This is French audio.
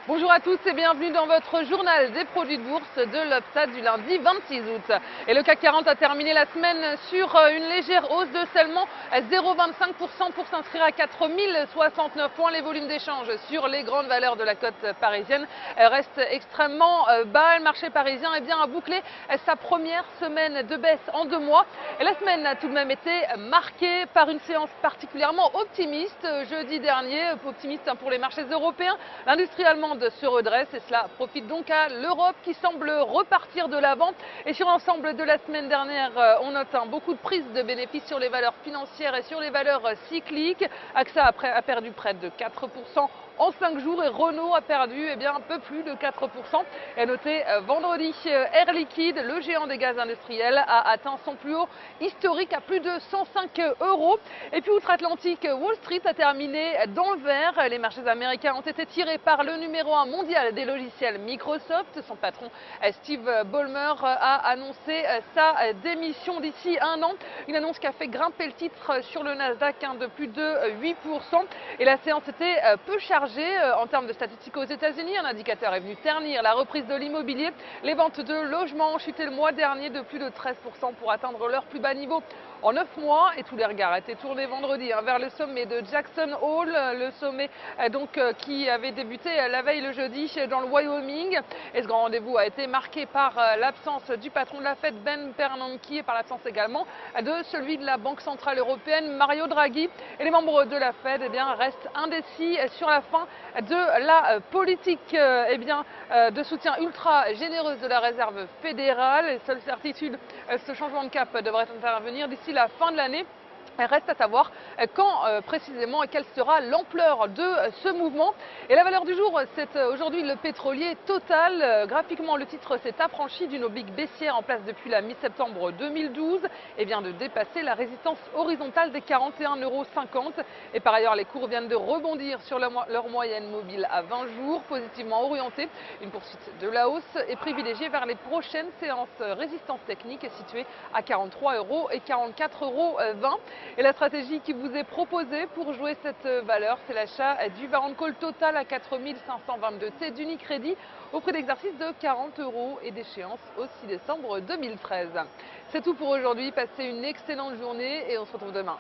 Bonjour à tous et bienvenue dans votre journal des produits de bourse de l'Upstat du lundi 26 août. Et le CAC 40 a terminé la semaine sur une légère hausse de seulement 0,25% pour s'inscrire à 4069 points. Les volumes d'échange sur les grandes valeurs de la cote parisienne restent extrêmement bas. Le marché parisien a bouclé sa première semaine de baisse en 2 mois. Et la semaine a tout de même été marquée par une séance particulièrement optimiste jeudi dernier, optimiste pour les marchés européens. L'industrie allemande se redresse et cela profite donc à l'Europe qui semble repartir de l'avant. Et sur l'ensemble de la semaine dernière, on note beaucoup de prises de bénéfices sur les valeurs financières et sur les valeurs cycliques. AXA a perdu près de 4% en 5 jours et Renault a perdu un peu plus de 4%. Et notez vendredi, Air Liquide, le géant des gaz industriels, a atteint son plus haut historique à plus de 105 €. Et puis outre-Atlantique, Wall Street a terminé dans le vert. Les marchés américains ont été tirés par le numéro 1 mondial des logiciels Microsoft. Son patron Steve Ballmer a annoncé sa démission d'ici 1 an. Une annonce qui a fait grimper le titre sur le Nasdaq de plus de 8%. Et la séance était peu chargée en termes de statistiques aux États-Unis. Un indicateur est venu ternir la reprise de l'immobilier. Les ventes de logements ont chuté le mois dernier de plus de 13% pour atteindre leur plus bas niveau en 9 mois. Et tous les regards étaient tournés vendredi vers le sommet de Jackson Hole, le sommet qui avait débuté la veille le jeudi dans le Wyoming. Et ce grand rendez-vous a été marqué par l'absence du patron de la Fed, Ben Bernanke, et par l'absence également de celui de la Banque Centrale Européenne, Mario Draghi. Et les membres de la Fed restent indécis sur la fin de la politique de soutien ultra généreuse de la Réserve fédérale. Les seules certitudes, ce changement de cap devrait intervenir d'ici la fin de l'année. Reste à savoir quand précisément et quelle sera l'ampleur de ce mouvement. Et la valeur du jour, c'est aujourd'hui le pétrolier Total. Graphiquement, le titre s'est affranchi d'une oblique baissière en place depuis la mi-septembre 2012 et vient de dépasser la résistance horizontale des 41,50 €. Et par ailleurs, les cours viennent de rebondir sur leur moyenne mobile à 20 jours, positivement orientée. Une poursuite de la hausse est privilégiée vers les prochaines séances. Résistance technique est située à 43 € et 44,20 €. Et la stratégie qui vous est proposée pour jouer cette valeur, c'est l'achat du Baron Call Total à 4522 T d'Unicredit au prix d'exercice de 40 € et d'échéance au 6 décembre 2013. C'est tout pour aujourd'hui. Passez une excellente journée et on se retrouve demain.